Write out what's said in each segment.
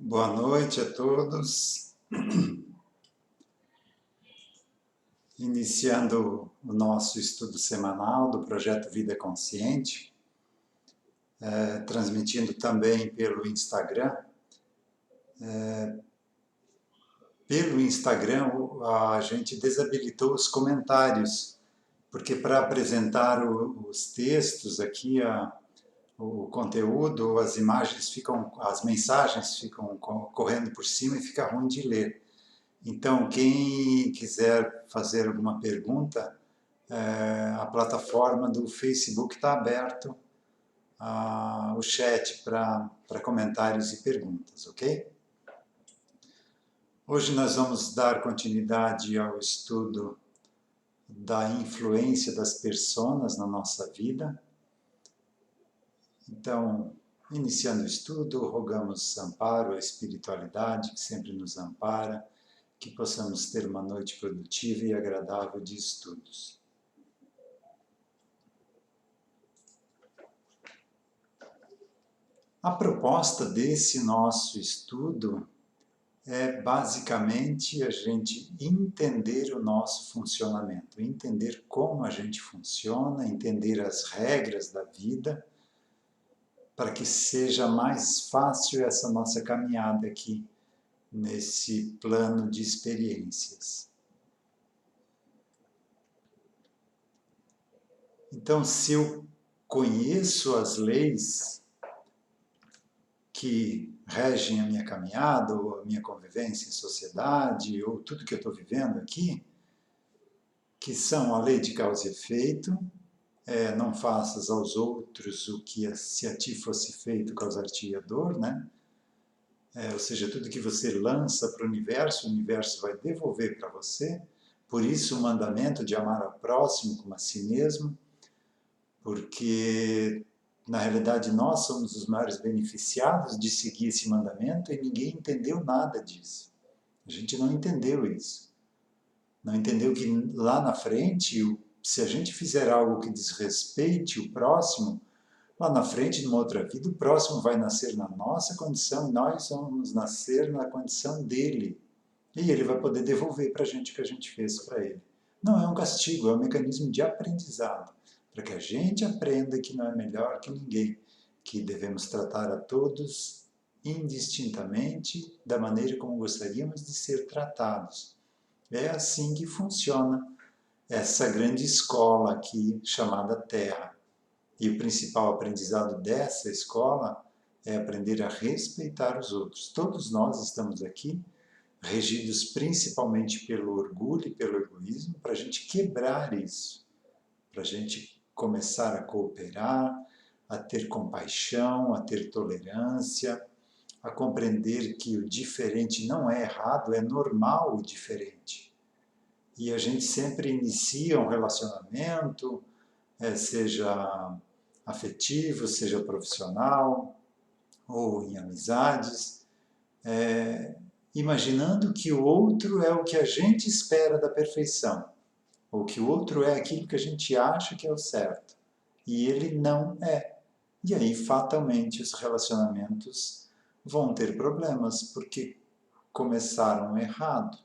Boa noite a todos. Iniciando o nosso estudo semanal do Projeto Vida Consciente, transmitindo também pelo Instagram. Pelo Instagram, a gente desabilitou os comentários, porque para apresentar os textos aqui, o conteúdo, as mensagens ficam correndo por cima e fica ruim de ler. Então, quem quiser fazer alguma pergunta, a plataforma do Facebook está aberto, o chat para comentários e perguntas, ok? Hoje nós vamos dar continuidade ao estudo da influência das personas na nossa vida. Então, iniciando o estudo, rogamos amparo à espiritualidade que sempre nos ampara, que possamos ter uma noite produtiva e agradável de estudos. A proposta desse nosso estudo é basicamente a gente entender o nosso funcionamento, entender como a gente funciona, entender as regras da vida, para que seja mais fácil essa nossa caminhada aqui nesse plano de experiências. Então, se eu conheço as leis que regem a minha caminhada, ou a minha convivência em sociedade, ou tudo que eu estou vivendo aqui, que são a lei de causa e efeito, não faças aos outros o que se a ti fosse feito causar-te a dor, né? Ou seja, tudo que você lança para o universo vai devolver para você. Por isso o mandamento de amar ao próximo como a si mesmo, porque na realidade nós somos os maiores beneficiados de seguir esse mandamento e ninguém entendeu nada disso. A gente não entendeu isso. Não entendeu que lá na frente, se a gente fizer algo que desrespeite o próximo, lá na frente, numa outra vida, o próximo vai nascer na nossa condição e nós vamos nascer na condição dele. E ele vai poder devolver para a gente o que a gente fez para ele. Não é um castigo, é um mecanismo de aprendizado, para que a gente aprenda que não é melhor que ninguém, que devemos tratar a todos indistintamente da maneira como gostaríamos de ser tratados. É assim que funciona essa grande escola aqui chamada Terra. E o principal aprendizado dessa escola é aprender a respeitar os outros. Todos nós estamos aqui regidos principalmente pelo orgulho e pelo egoísmo, para a gente quebrar isso, para a gente começar a cooperar, a ter compaixão, a ter tolerância, a compreender que o diferente não é errado, é normal o diferente. E a gente sempre inicia um relacionamento, seja afetivo, seja profissional, ou em amizades, imaginando que o outro é o que a gente espera da perfeição, ou que o outro é aquilo que a gente acha que é o certo, e ele não é. E aí, fatalmente, os relacionamentos vão ter problemas, porque começaram errado.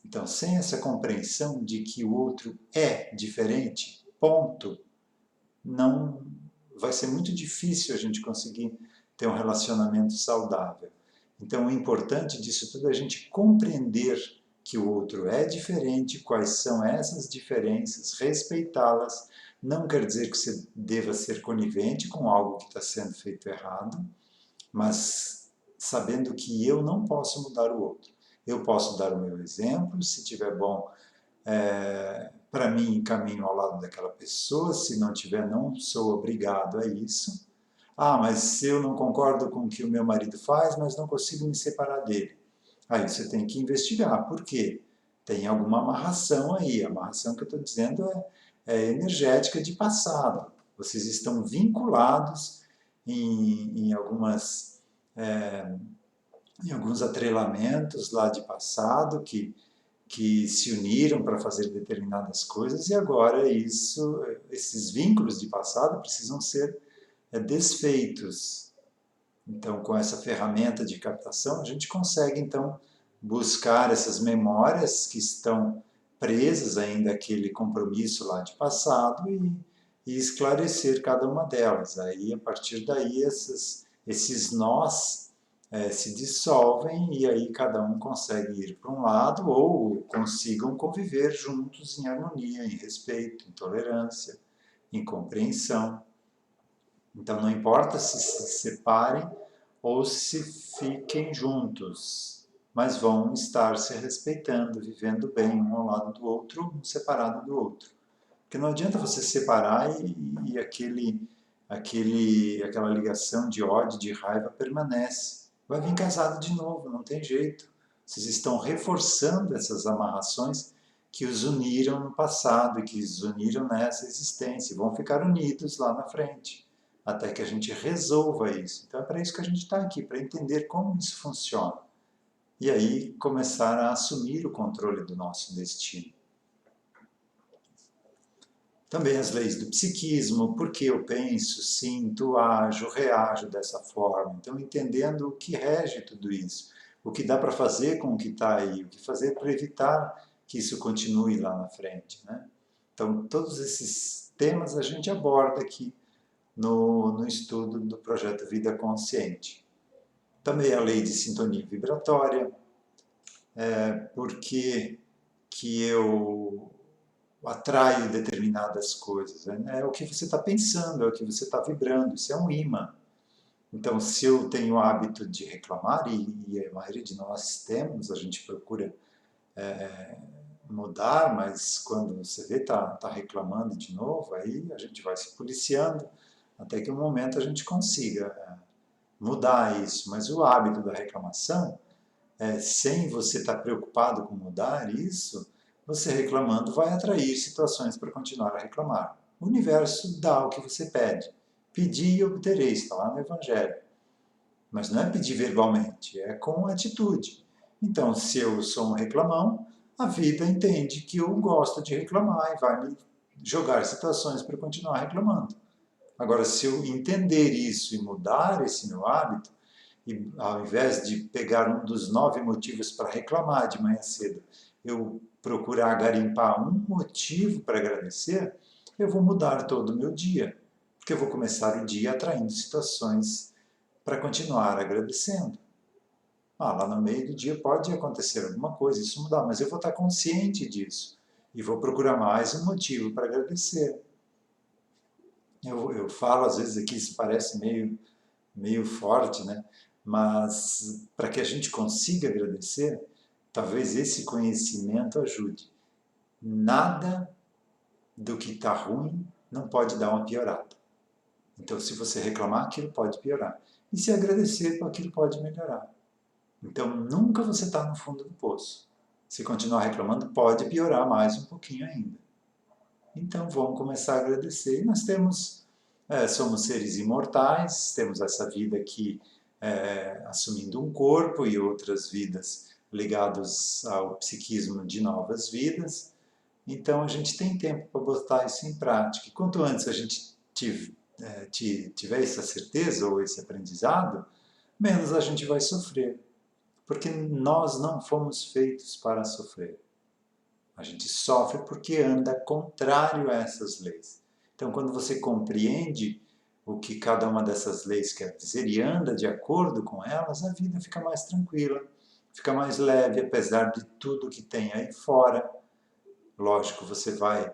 Então, sem essa compreensão de que o outro é diferente, ponto, não vai ser muito difícil a gente conseguir ter um relacionamento saudável. Então, o importante disso tudo é a gente compreender que o outro é diferente, quais são essas diferenças, respeitá-las. Não quer dizer que você deva ser conivente com algo que está sendo feito errado, mas sabendo que eu não posso mudar o outro. Eu posso dar o meu exemplo, se tiver bom, para mim, caminho ao lado daquela pessoa, se não tiver, não sou obrigado a isso. Ah, mas eu não concordo com o que o meu marido faz, mas não consigo me separar dele. Aí você tem que investigar. Por quê? Tem alguma amarração aí. A amarração que eu estou dizendo é energética de passado. Vocês estão vinculados em alguns atrelamentos lá de passado que se uniram para fazer determinadas coisas e agora esses vínculos de passado precisam ser desfeitos. Então, com essa ferramenta de captação, a gente consegue, então, buscar essas memórias que estão presas ainda àquele compromisso lá de passado e esclarecer cada uma delas. Aí, a partir daí, esses nós se dissolvem e aí cada um consegue ir para um lado ou consigam conviver juntos em harmonia, em respeito, em tolerância, em compreensão. Então, não importa se separem ou se fiquem juntos, mas vão estar se respeitando, vivendo bem um ao lado do outro, um separado do outro. Porque não adianta você separar e aquela ligação de ódio, de raiva permanece. Vai vir casado de novo, não tem jeito. Vocês estão reforçando essas amarrações que os uniram no passado e que os uniram nessa existência. E vão ficar unidos lá na frente, até que a gente resolva isso. Então é para isso que a gente está aqui, para entender como isso funciona. E aí começar a assumir o controle do nosso destino. Também as leis do psiquismo, porque eu penso, sinto, ajo, reajo dessa forma. Então, entendendo o que rege tudo isso, o que dá para fazer com o que está aí, o que fazer para evitar que isso continue lá na frente. Né? Então, todos esses temas a gente aborda aqui no estudo do projeto Vida Consciente. Também a lei de sintonia vibratória, porque que eu atraio determinadas coisas. É o que você está pensando, é o que você está vibrando, isso é um imã. Então, se eu tenho o hábito de reclamar, e a maioria de nós temos, a gente procura mudar, mas quando você vê tá reclamando de novo, aí a gente vai se policiando, até que um momento a gente consiga mudar isso. Mas o hábito da reclamação, sem você estar preocupado com mudar isso, você reclamando vai atrair situações para continuar a reclamar. O universo dá o que você pede. Pedir e obtereis, está lá no Evangelho. Mas não é pedir verbalmente, é com atitude. Então, se eu sou um reclamão, a vida entende que eu gosto de reclamar e vai me jogar situações para continuar reclamando. Agora, se eu entender isso e mudar esse meu hábito, e ao invés de pegar um dos 9 motivos para reclamar de manhã cedo, eu procurar garimpar um motivo para agradecer, eu vou mudar todo o meu dia. Porque eu vou começar o dia atraindo situações para continuar agradecendo. Lá no meio do dia pode acontecer alguma coisa, isso mudar, mas eu vou estar consciente disso. E vou procurar mais um motivo para agradecer. Eu falo às vezes aqui, isso parece meio forte, né? Mas para que a gente consiga agradecer, talvez esse conhecimento ajude. Nada do que está ruim não pode dar uma piorada. Então, se você reclamar, aquilo pode piorar. E se agradecer, aquilo pode melhorar. Então, nunca você está no fundo do poço. Se continuar reclamando, pode piorar mais um pouquinho ainda. Então, vamos começar a agradecer. E nós somos seres imortais, temos essa vida aqui assumindo um corpo e outras vidas ligadas ao psiquismo de novas vidas. Então a gente tem tempo para botar isso em prática. E quanto antes a gente tiver essa certeza ou esse aprendizado, menos a gente vai sofrer. Porque nós não fomos feitos para sofrer. A gente sofre porque anda contrário a essas leis. Então, quando você compreende o que cada uma dessas leis quer dizer e anda de acordo com elas, a vida fica mais tranquila, fica mais leve, apesar de tudo que tem aí fora. Lógico, você vai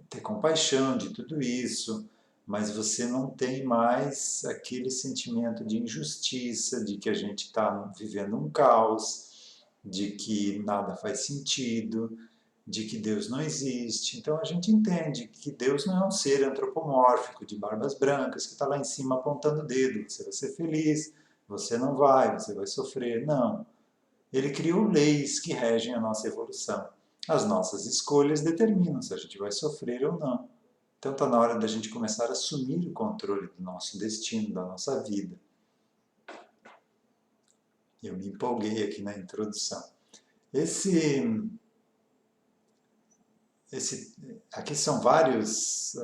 ter compaixão de tudo isso, mas você não tem mais aquele sentimento de injustiça, de que a gente está vivendo um caos, de que nada faz sentido, de que Deus não existe. Então a gente entende que Deus não é um ser antropomórfico de barbas brancas que está lá em cima apontando o dedo. Você vai ser feliz, você não vai, você vai sofrer. Não. Ele criou leis que regem a nossa evolução. As nossas escolhas determinam se a gente vai sofrer ou não. Então está na hora da gente começar a assumir o controle do nosso destino, da nossa vida. Eu me empolguei aqui na introdução. aqui são vários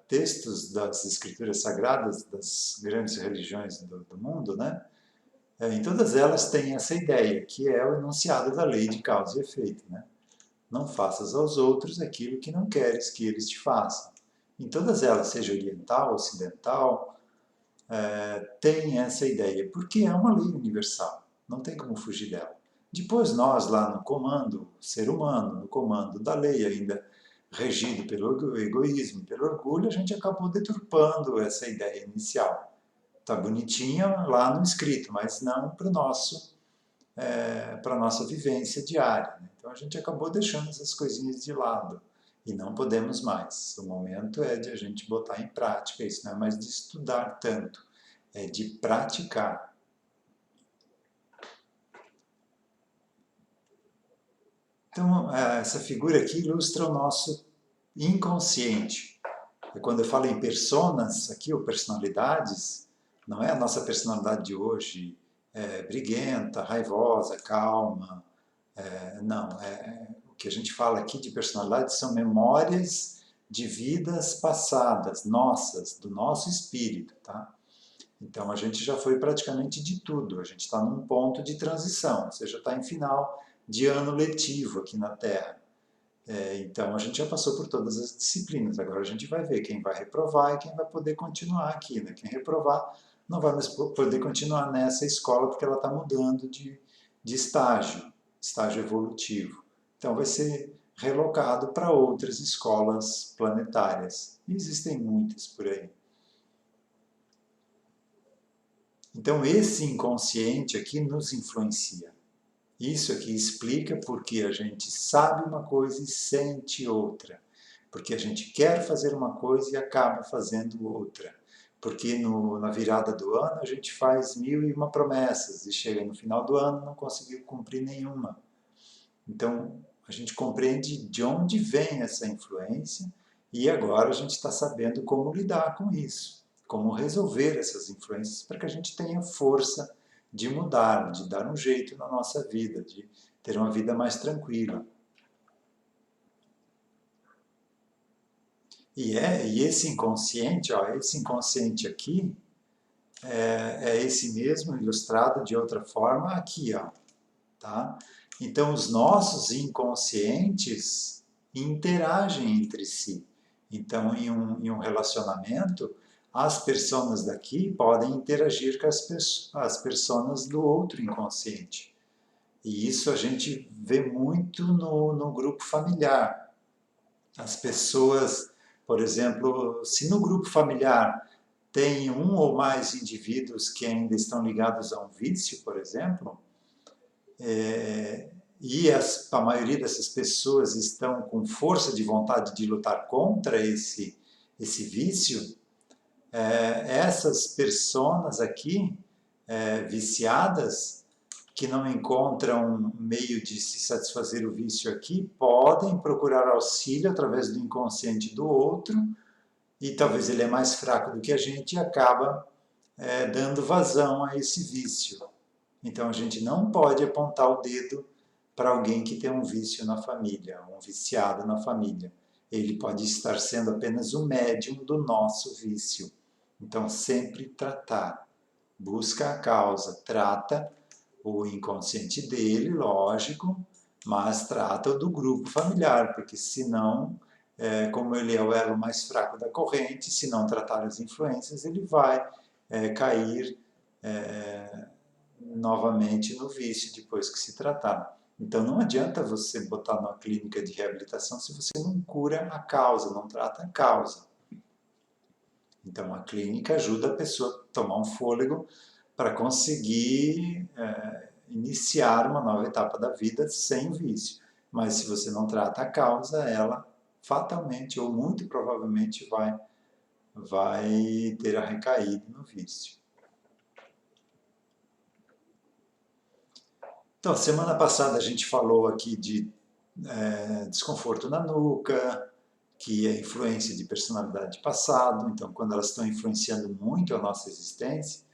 textos das escrituras sagradas das grandes religiões do mundo, né? Em todas elas tem essa ideia, que é o enunciado da lei de causa e efeito, né? Não faças aos outros aquilo que não queres que eles te façam. Em todas elas, seja oriental, ocidental, tem essa ideia, porque é uma lei universal, não tem como fugir dela. Depois nós, lá no comando ser humano, no comando da lei, ainda regido pelo egoísmo, pelo orgulho, a gente acabou deturpando essa ideia inicial. Está bonitinha lá no escrito, mas não para a nossa vivência diária. Né? Então a gente acabou deixando essas coisinhas de lado e não podemos mais. O momento é de a gente botar em prática isso, não é mais de estudar tanto, é de praticar. Então essa figura aqui ilustra o nosso inconsciente. E quando eu falo em personas aqui, ou personalidades, não é a nossa personalidade de hoje, briguenta, raivosa, calma. Não, o que a gente fala aqui de personalidade são memórias de vidas passadas, nossas, do nosso espírito, tá? Então a gente já foi praticamente de tudo, a gente está num ponto de transição, ou seja, está em final de ano letivo aqui na Terra. Então a gente já passou por todas as disciplinas, agora a gente vai ver quem vai reprovar e quem vai poder continuar aqui. Né? Quem reprovar não vai mais poder continuar nessa escola porque ela está mudando de estágio evolutivo. Então vai ser relocado para outras escolas planetárias. E existem muitas por aí. Então esse inconsciente aqui nos influencia. Isso aqui explica porque a gente sabe uma coisa e sente outra. Porque a gente quer fazer uma coisa e acaba fazendo outra. Porque na virada do ano a gente faz 1001 promessas e chega no final do ano e não conseguiu cumprir nenhuma. Então a gente compreende de onde vem essa influência e agora a gente está sabendo como lidar com isso. Como resolver essas influências para que a gente tenha força de mudar, de dar um jeito na nossa vida, de ter uma vida mais tranquila. E esse inconsciente, ó, esse inconsciente aqui, é esse mesmo ilustrado de outra forma aqui, ó, tá? Então, os nossos inconscientes interagem entre si. Então, em um relacionamento, as pessoas daqui podem interagir com as pessoas do outro inconsciente. E isso a gente vê muito no grupo familiar. As pessoas, por exemplo, se no grupo familiar tem um ou mais indivíduos que ainda estão ligados a um vício, por exemplo, e a maioria dessas pessoas estão com força de vontade de lutar contra esse vício, essas pessoas aqui, viciadas, que não encontram meio de se satisfazer o vício aqui, podem procurar auxílio através do inconsciente do outro, e talvez ele é mais fraco do que a gente e acaba dando vazão a esse vício. Então a gente não pode apontar o dedo para alguém que tem um vício na família, um viciado na família. Ele pode estar sendo apenas o médium do nosso vício. Então sempre tratar. Busca a causa, trata o inconsciente dele, lógico, mas trata o do grupo familiar, porque senão, como ele é o elo mais fraco da corrente, se não tratar as influências, ele vai cair novamente no vício depois que se tratar. Então não adianta você botar numa clínica de reabilitação se você não cura a causa, não trata a causa. Então a clínica ajuda a pessoa a tomar um fôlego para conseguir iniciar uma nova etapa da vida sem vício. Mas se você não trata a causa, ela fatalmente ou muito provavelmente vai ter a recaído no vício. Então, semana passada a gente falou aqui de desconforto na nuca, que é influência de personalidade passado. Então, quando elas estão influenciando muito a nossa existência,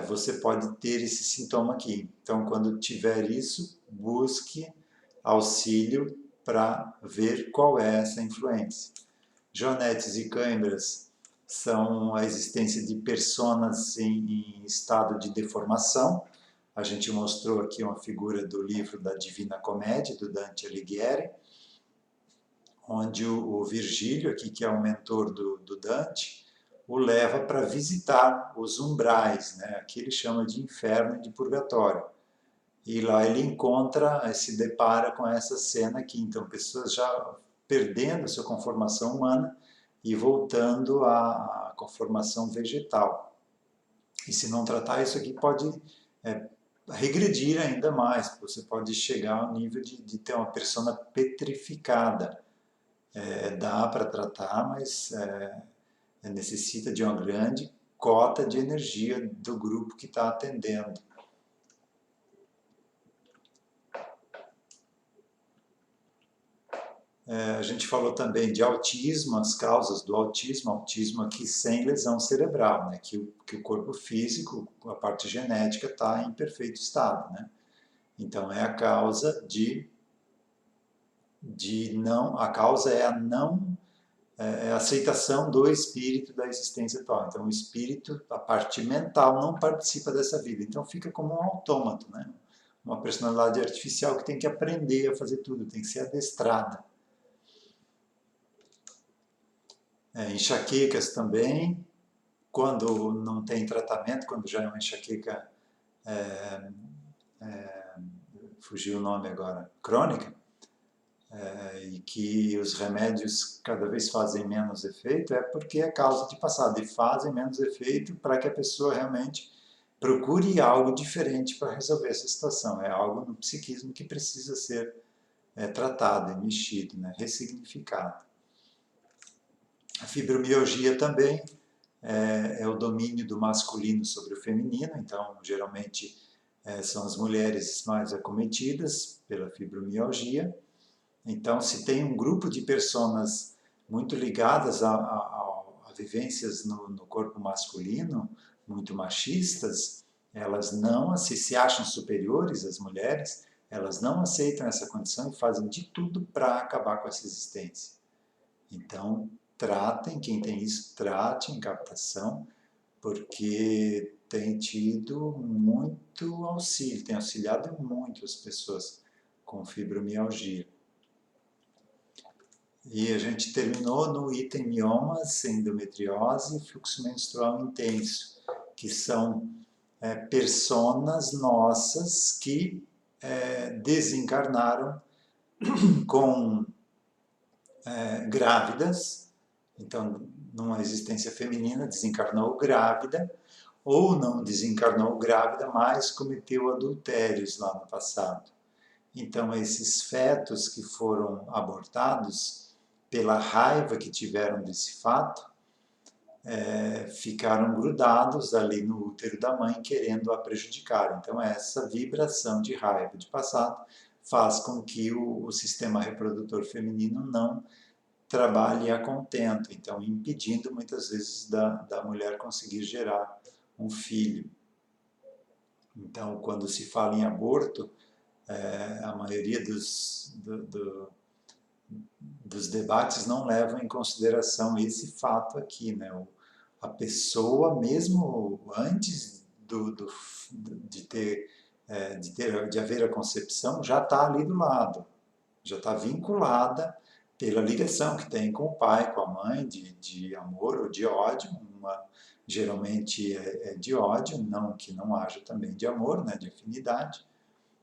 você pode ter esse sintoma aqui. Então, quando tiver isso, busque auxílio para ver qual é essa influência. Joanetes e câimbras são a existência de personas em estado de deformação. A gente mostrou aqui uma figura do livro da Divina Comédia, do Dante Alighieri, onde o Virgílio, aqui, que é o mentor do Dante, o leva para visitar os umbrais, né? Aqui ele chama de inferno e de purgatório. E lá ele se depara com essa cena aqui, então pessoas já perdendo a sua conformação humana e voltando à conformação vegetal. E se não tratar, isso aqui pode regredir ainda mais, você pode chegar ao nível de ter uma persona petrificada. Dá para tratar, mas necessita de uma grande cota de energia do grupo que está atendendo. A gente falou também de autismo, as causas do autismo aqui sem lesão cerebral, né? que o corpo físico, a parte genética, está em perfeito estado. Né? Então é a causa a causa é a não a aceitação do espírito da existência atual. Então o espírito, a parte mental, não participa dessa vida. Então fica como um autômato, né? Uma personalidade artificial que tem que aprender a fazer tudo, tem que ser adestrada. Enxaquecas também, quando não tem tratamento, quando já é uma enxaqueca, fugiu o nome agora, crônica, e que os remédios cada vez fazem menos efeito, é porque é causa de passado, e fazem menos efeito para que a pessoa realmente procure algo diferente para resolver essa situação. É algo no psiquismo que precisa ser tratado e mexido, né, ressignificado. A fibromialgia também é o domínio do masculino sobre o feminino, então geralmente são as mulheres mais acometidas pela fibromialgia. Então, se tem um grupo de pessoas muito ligadas a vivências no corpo masculino, muito machistas, elas não se acham superiores, as mulheres, elas não aceitam essa condição e fazem de tudo para acabar com essa existência. Então, tratem, quem tem isso, trate em captação, porque tem tido muito auxílio, tem auxiliado muito as pessoas com fibromialgia. E a gente terminou no item miomas, endometriose e fluxo menstrual intenso, que são personas nossas que desencarnaram com grávidas, então numa existência feminina desencarnou grávida, ou não desencarnou grávida, mas cometeu adultérios lá no passado. Então esses fetos que foram abortados, pela raiva que tiveram desse fato, ficaram grudados ali no útero da mãe, querendo a prejudicar. Então essa vibração de raiva de passado faz com que o sistema reprodutor feminino não trabalhe a contento, então impedindo muitas vezes da mulher conseguir gerar um filho. Então, quando se fala em aborto, a maioria dos debates não levam em consideração esse fato aqui, né? A pessoa, mesmo antes de haver a concepção, já está ali do lado, já está vinculada pela ligação que tem com o pai, com a mãe, de amor ou de ódio. Geralmente é de ódio, não que não haja também de amor, né, de afinidade.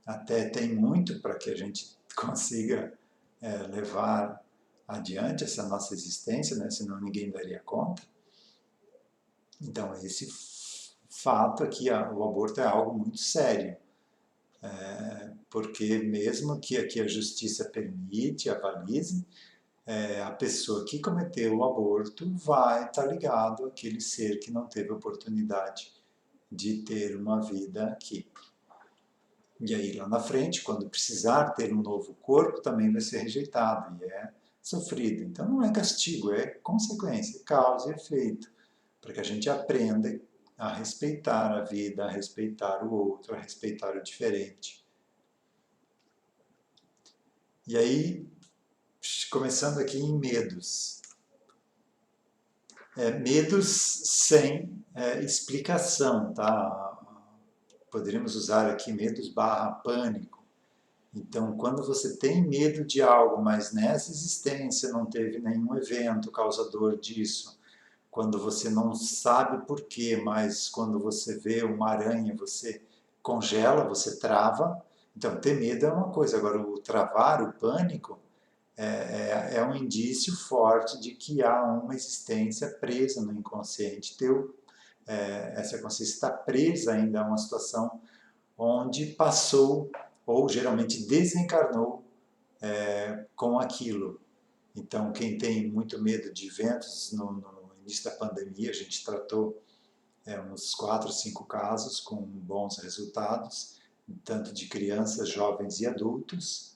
Até tem muito para que a gente consiga levar adiante essa nossa existência, né, senão ninguém daria conta. Então, esse fato aqui, o aborto é algo muito sério. Porque mesmo que aqui a justiça permite, avalize, a pessoa que cometeu o aborto vai estar ligado àquele ser que não teve oportunidade de ter uma vida aqui. E aí lá na frente, quando precisar ter um novo corpo, também vai ser rejeitado e é sofrido. Então não é castigo, é consequência, causa e efeito, para que a gente aprenda a respeitar a vida, a respeitar o outro, a respeitar o diferente. E aí, Começando aqui em medos. Medos sem explicação, tá? Poderíamos usar aqui medos barra pânico. Então, quando você tem medo de algo, mas nessa existência não teve nenhum evento causador disso, quando você não sabe por quê, mas quando você vê uma aranha, você congela, você trava. Então, ter medo é uma coisa, agora o travar, o pânico, é um indício forte de que há uma existência presa no inconsciente teu. Essa consciência está presa ainda a uma situação onde passou, ou geralmente desencarnou com aquilo. Então, quem tem muito medo de eventos, no início da pandemia, a gente tratou uns 4, 5 casos com bons resultados, tanto de crianças, jovens e adultos,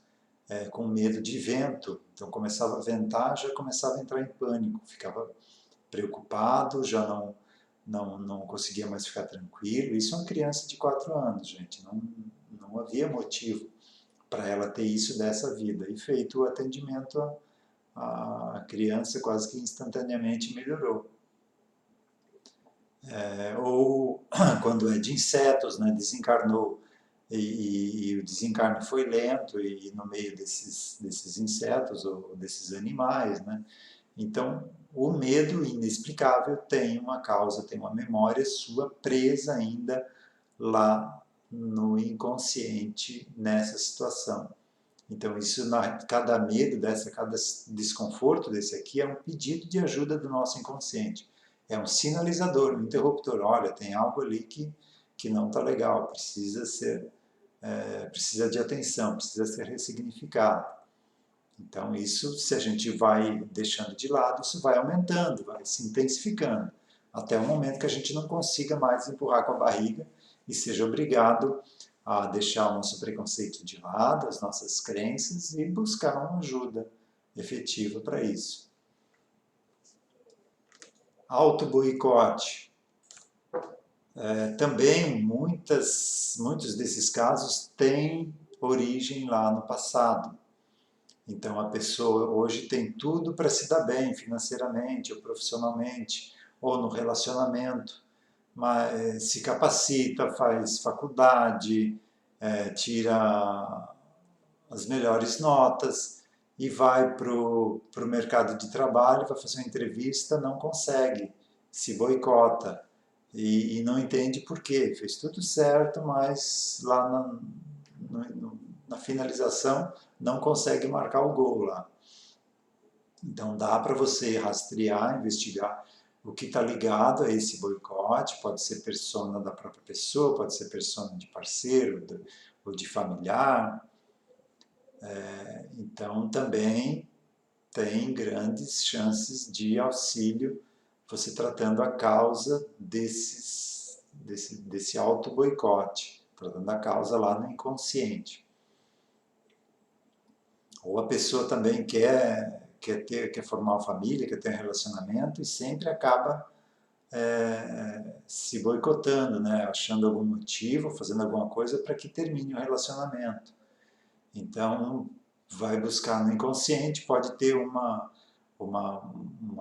com medo de vento. Então, começava a ventar, já começava a entrar em pânico, ficava preocupado, já não conseguia mais ficar tranquilo. Isso é uma criança de 4 anos, gente. Não havia motivo para ela ter isso dessa vida. E feito o atendimento, a criança quase que instantaneamente melhorou. Ou quando é de insetos, né, desencarnou e o desencarne foi lento e no meio desses insetos ou desses animais, né? Então, o medo inexplicável tem uma causa, tem uma memória sua presa ainda lá no inconsciente nessa situação. Então, cada medo cada desconforto desse aqui é um pedido de ajuda do nosso inconsciente. É um sinalizador, um interruptor. Olha, tem algo ali que não está legal, precisa de atenção, precisa ser ressignificado. Então, isso, se a gente vai deixando de lado, isso vai aumentando, vai se intensificando, até o momento que a gente não consiga mais empurrar com a barriga e seja obrigado a deixar o nosso preconceito de lado, as nossas crenças e buscar uma ajuda efetiva para isso. Auto-boicote. Também muitos desses casos têm origem lá no passado. Então a pessoa hoje tem tudo para se dar bem financeiramente ou profissionalmente ou no relacionamento, mas se capacita, faz faculdade, tira as melhores notas e vai para o mercado de trabalho, vai fazer uma entrevista, não consegue, se boicota e não entende por quê. Fez tudo certo, mas lá na finalização não consegue marcar o gol lá. Então dá para você rastrear, investigar o que está ligado a esse boicote, pode ser persona da própria pessoa, pode ser persona de parceiro ou de familiar. Então também tem grandes chances de auxílio você tratando a causa desse auto-boicote, tratando a causa lá no inconsciente. Ou a pessoa também quer formar uma família, quer ter um relacionamento e sempre acaba se boicotando, né? Achando algum motivo, fazendo alguma coisa para que termine o relacionamento. Então, vai buscar no inconsciente, pode ter uma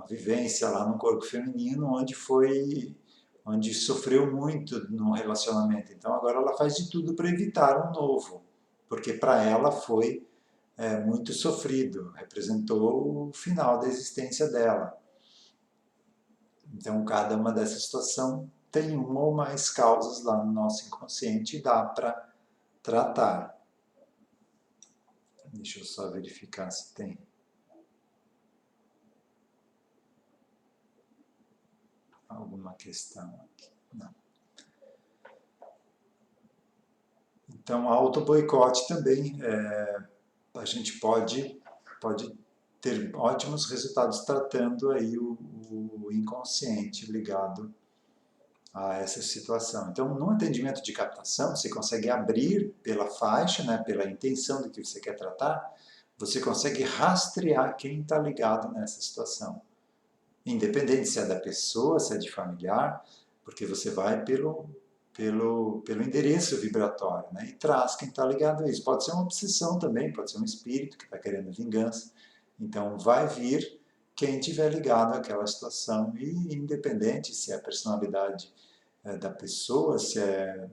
vivência lá no corpo feminino onde sofreu muito no relacionamento. Então, agora ela faz de tudo para evitar um novo, porque para ela foi muito sofrido, representou o final da existência dela. Então, cada uma dessas situações tem uma ou mais causas lá no nosso inconsciente e dá para tratar. Deixa eu só verificar se tem. Alguma questão aqui. Não. Então, auto-boicote também, a gente pode ter ótimos resultados tratando aí o inconsciente ligado a essa situação. Então, no atendimento de captação, você consegue abrir pela faixa, né, pela intenção do que você quer tratar, você consegue rastrear quem está ligado nessa situação. Independente se é da pessoa, se é de familiar, porque você vai pelo endereço vibratório, né, e traz quem está ligado a isso. Pode ser uma obsessão também, pode ser um espírito que está querendo vingança. Então vai vir quem tiver ligado àquela situação, e independente se é a personalidade da pessoa, se é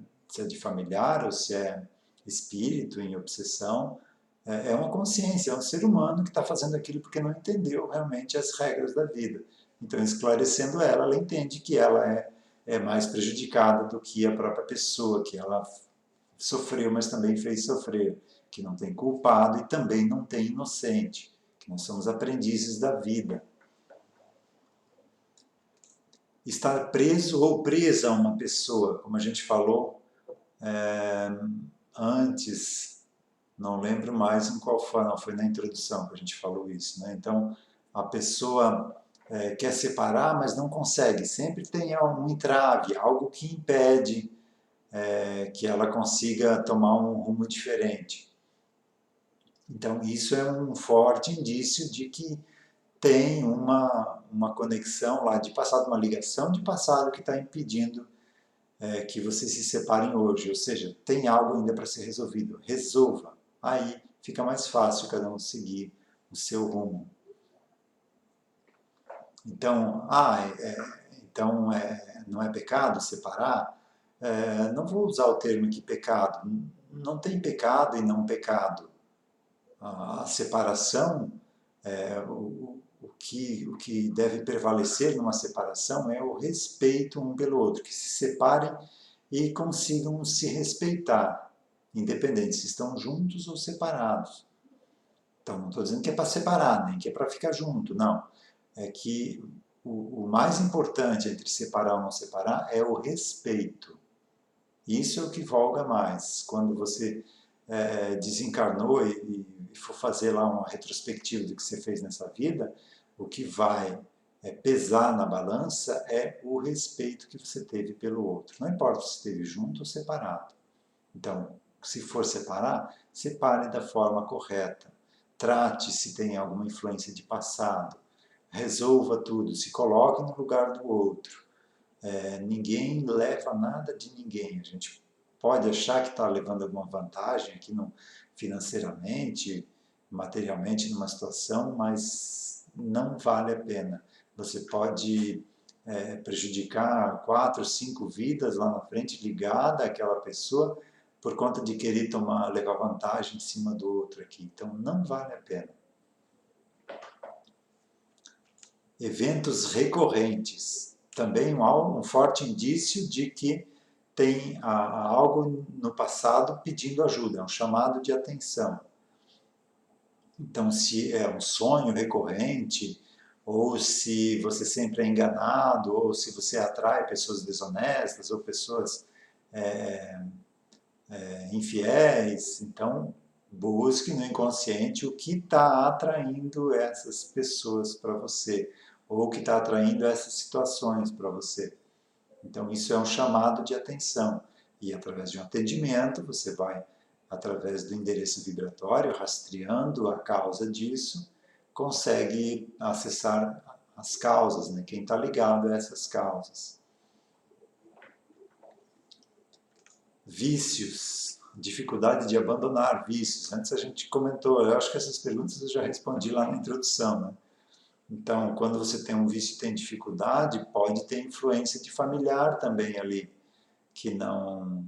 de familiar ou se é espírito em obsessão, é uma consciência, é um ser humano que está fazendo aquilo porque não entendeu realmente as regras da vida. Então, esclarecendo ela, ela entende que ela é mais prejudicada do que a própria pessoa, que ela sofreu, mas também fez sofrer, que não tem culpado e também não tem inocente, que nós somos aprendizes da vida. Estar preso ou presa a uma pessoa, como a gente falou antes, não lembro mais em qual foi, não, foi na introdução que a gente falou isso, né? Então, a pessoa quer separar, mas não consegue, sempre tem um entrave, algo que impede que ela consiga tomar um rumo diferente. Então, isso é um forte indício de que tem uma conexão lá de passado, uma ligação de passado que está impedindo que vocês se separem hoje. Ou seja, tem algo ainda para ser resolvido. Resolva. Aí fica mais fácil cada um seguir o seu rumo. Então, não é pecado separar? Não vou usar o termo aqui pecado. Não tem pecado e não pecado. A separação, o que deve prevalecer numa separação é o respeito um pelo outro, que se separem e consigam se respeitar, independente se estão juntos ou separados. Então, não estou dizendo que é para separar, nem que é para ficar junto, não. É que o mais importante entre separar ou não separar é o respeito. Isso é o que voga mais. Quando você desencarnou e for fazer lá uma retrospectiva do que você fez nessa vida, o que vai pesar na balança é o respeito que você teve pelo outro. Não importa se esteve junto ou separado. Então, se for separar, separe da forma correta. Trate se tem alguma influência de passado. Resolva tudo, se coloque no lugar do outro. Ninguém leva nada de ninguém. A gente pode achar que está levando alguma vantagem aqui financeiramente, materialmente numa situação, mas não vale a pena. Você pode prejudicar 4, 5 vidas lá na frente ligada àquela pessoa por conta de querer levar vantagem em cima do outro aqui. Então não vale a pena. Eventos recorrentes. Também um forte indício de que tem algo no passado pedindo ajuda, é um chamado de atenção. Então, se é um sonho recorrente, ou se você sempre é enganado, ou se você atrai pessoas desonestas, ou pessoas infiéis, então busque no inconsciente o que está atraindo essas pessoas para você, ou o que está atraindo essas situações para você. Então, isso é um chamado de atenção. E através de um atendimento, você vai, através do endereço vibratório, rastreando a causa disso, consegue acessar as causas, né? Quem está ligado a essas causas. Vícios. Dificuldade de abandonar vícios. Antes a gente comentou, eu acho que essas perguntas eu já respondi lá na introdução, né? Então, quando você tem um vício e tem dificuldade, pode ter influência de familiar também ali, que não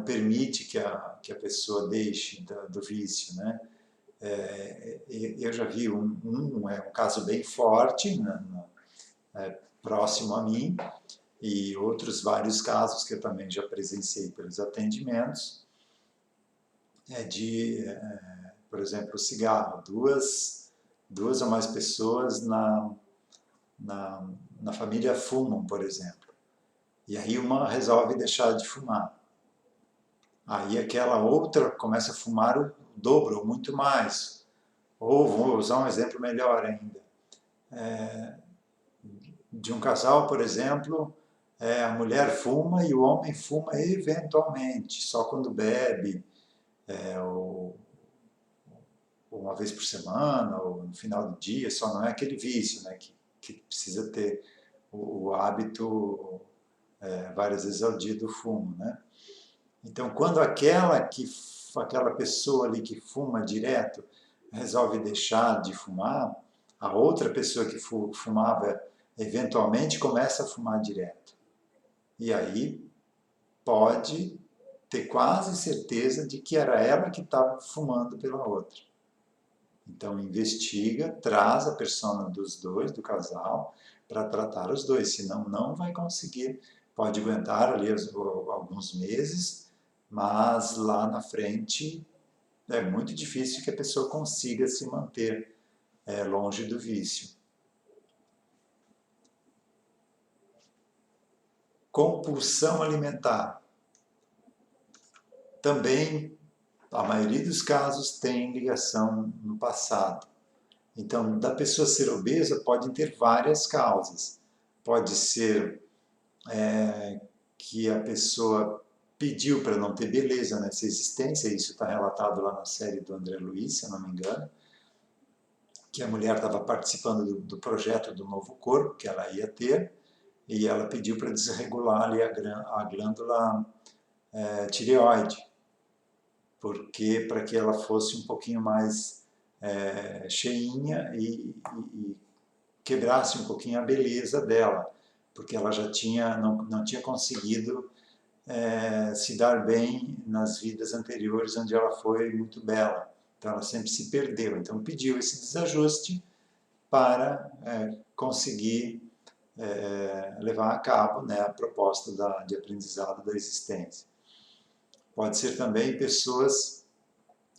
permite que a pessoa deixe do vício, né? Eu já vi um caso bem forte, próximo a mim, e outros vários casos que eu também já presenciei pelos atendimentos, por exemplo, o cigarro. Duas ou mais pessoas na família fumam, por exemplo. E aí uma resolve deixar de fumar. Aí aquela outra começa a fumar o dobro ou muito mais. Ou vou usar um exemplo melhor ainda. De um casal, por exemplo, a mulher fuma e o homem fuma eventualmente, só quando bebe, ou uma vez por semana, ou no final do dia, só não é aquele vício, né, que precisa ter o hábito várias vezes ao dia do fumo, né? Então, quando aquela pessoa ali que fuma direto resolve deixar de fumar, a outra pessoa que fumava eventualmente começa a fumar direto. E aí pode ter quase certeza de que era ela que estava fumando pela outra. Então investiga, traz a persona dos dois, do casal, para tratar os dois, senão não vai conseguir. Pode aguentar ali alguns meses, mas lá na frente é muito difícil que a pessoa consiga se manter longe do vício. Compulsão alimentar. Também, a maioria dos casos tem ligação no passado. Então, da pessoa ser obesa podem ter várias causas. Pode ser que a pessoa pediu para não ter beleza nessa existência, isso está relatado lá na série do André Luiz, se eu não me engano, que a mulher estava participando do projeto do novo corpo que ela ia ter, e ela pediu para desregular ali a glândula tireoide, porque para que ela fosse um pouquinho mais cheinha e quebrasse um pouquinho a beleza dela, porque ela já não tinha conseguido se dar bem nas vidas anteriores, onde ela foi muito bela. Então ela sempre se perdeu. Então pediu esse desajuste para conseguir levar a cabo, né, a proposta de aprendizado da existência. Pode ser também pessoas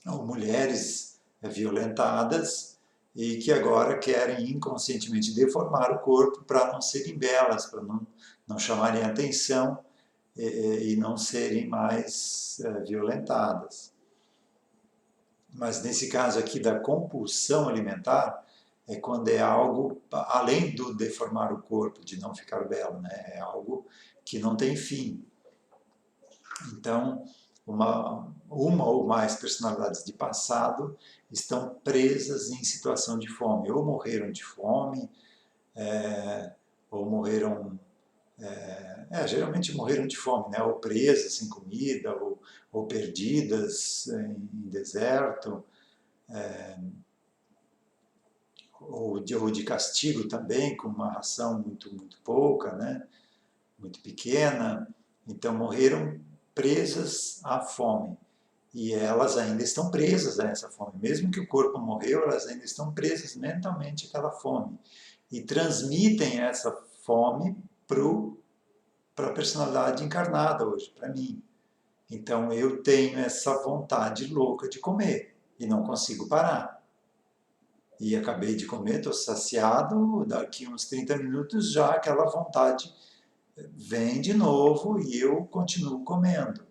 ou mulheres violentadas e que agora querem inconscientemente deformar o corpo para não serem belas, para não chamarem atenção e não serem mais violentadas. Mas nesse caso aqui da compulsão alimentar, é quando é algo, além do deformar o corpo, de não ficar belo, né? É algo que não tem fim. Então, uma ou mais personalidades de passado estão presas em situação de fome, ou morreram de fome, ou morreram, geralmente morreram de fome, né? Ou presas sem comida, ou perdidas em deserto, ou de castigo também, com uma ração muito, muito pouca, né? Muito pequena. Então morreram presas à fome. E elas ainda estão presas a essa fome. Mesmo que o corpo morreu, elas ainda estão presas mentalmente àquela fome. E transmitem essa fome para a personalidade encarnada hoje, para mim. Então eu tenho essa vontade louca de comer e não consigo parar. E acabei de comer, estou saciado, daqui uns 30 minutos já aquela vontade vem de novo e eu continuo comendo.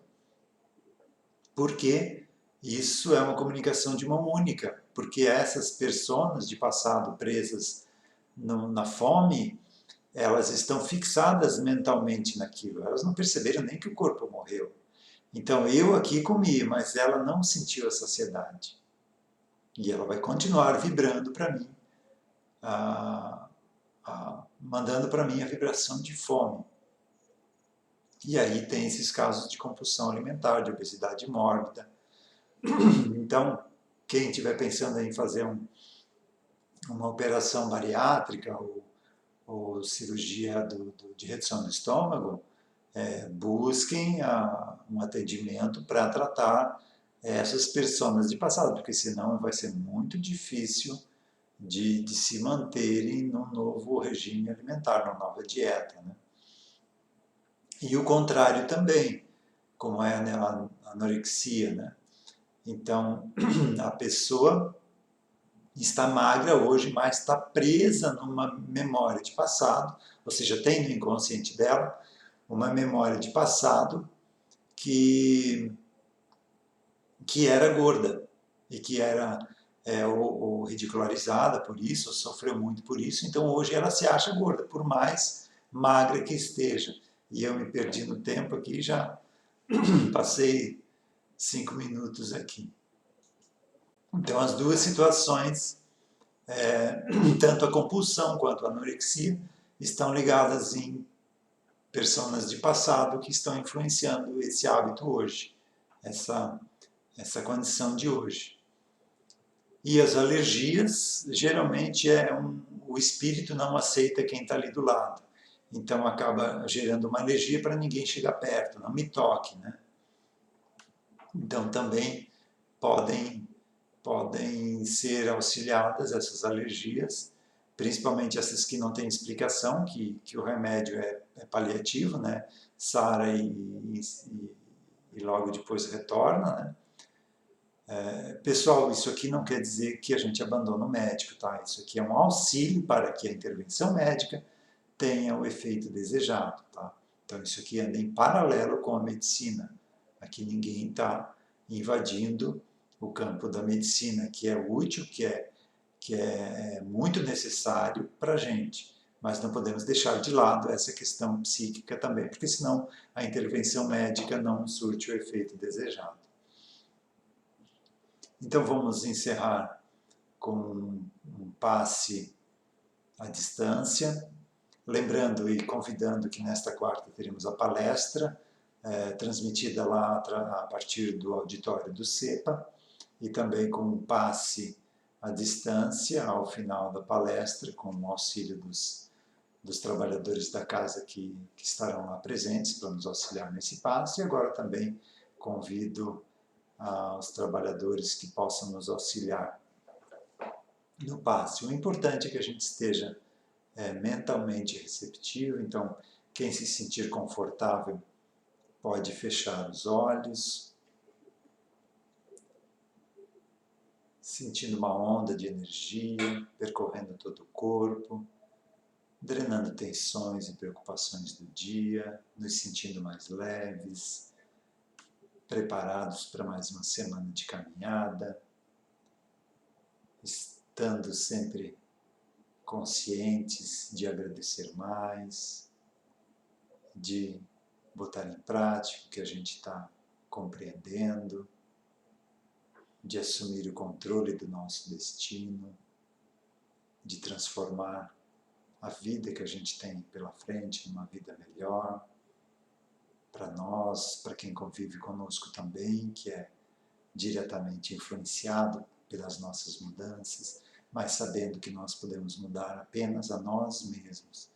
Porque isso é uma comunicação de mão única, porque essas personas de passado presas na fome, elas estão fixadas mentalmente naquilo, elas não perceberam nem que o corpo morreu. Então eu aqui comi, mas ela não sentiu a saciedade. E ela vai continuar vibrando para mim, mandando para mim a vibração de fome. E aí tem esses casos de compulsão alimentar, de obesidade mórbida. Então, quem estiver pensando em fazer uma operação bariátrica ou cirurgia de redução do estômago, busquem um atendimento para tratar essas pessoas de passado, porque senão vai ser muito difícil de se manterem num novo regime alimentar, numa nova dieta, né? E o contrário também, como é a anorexia, né? Então, a pessoa está magra hoje, mas está presa numa memória de passado, ou seja, tem no inconsciente dela uma memória de passado que era gorda e que era ou ridicularizada por isso, ou sofreu muito por isso, então hoje ela se acha gorda, por mais magra que esteja. E eu me perdi no tempo aqui, já passei 5 minutos aqui. Então as duas situações, tanto a compulsão quanto a anorexia, estão ligadas em personas de passado que estão influenciando esse hábito hoje, essa condição de hoje. E as alergias, geralmente o espírito não aceita quem está ali do lado. Então acaba gerando uma alergia para ninguém chegar perto, não me toque, né? Então também podem ser auxiliadas essas alergias, principalmente essas que não têm explicação, que o remédio é paliativo, né? Sara e logo depois retorna, né? Pessoal, isso aqui não quer dizer que a gente abandona o médico, tá? Isso aqui é um auxílio para que a intervenção médica tenha o efeito desejado, tá? Então isso aqui anda em paralelo com a medicina. Aqui ninguém está invadindo o campo da medicina, que é útil, que é muito necessário para a gente. Mas não podemos deixar de lado essa questão psíquica também, porque senão a intervenção médica não surte o efeito desejado. Então vamos encerrar com um passe à distância, lembrando e convidando que nesta quarta teremos a palestra, transmitida lá a partir do auditório do CEPA, e também com um passe à distância ao final da palestra, com o auxílio dos trabalhadores da casa que estarão lá presentes para nos auxiliar nesse passe, e agora também convido aos trabalhadores que possam nos auxiliar no passe. O importante é que a gente esteja mentalmente receptivo, então quem se sentir confortável pode fechar os olhos, sentindo uma onda de energia percorrendo todo o corpo, drenando tensões e preocupações do dia, nos sentindo mais leves, preparados para mais uma semana de caminhada, estando sempre conscientes de agradecer mais, de botar em prática o que a gente está compreendendo, de assumir o controle do nosso destino, de transformar a vida que a gente tem pela frente numa vida melhor, para nós, para quem convive conosco também, que é diretamente influenciado pelas nossas mudanças, mas sabendo que nós podemos mudar apenas a nós mesmos.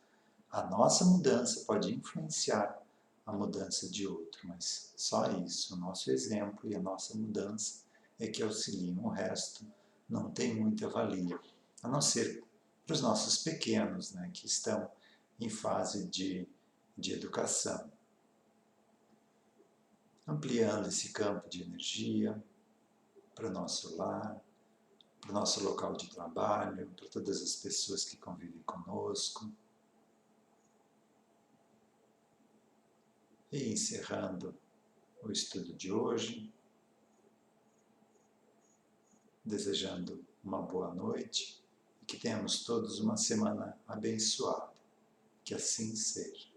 A nossa mudança pode influenciar a mudança de outro, mas só isso, o nosso exemplo e a nossa mudança é que auxiliam. O resto não tem muita valia, a não ser para os nossos pequenos, né, que estão em fase de educação. Ampliando esse campo de energia para o nosso lar, para o nosso local de trabalho, para todas as pessoas que convivem conosco. E encerrando o estudo de hoje, desejando uma boa noite e que tenhamos todos uma semana abençoada. Que assim seja.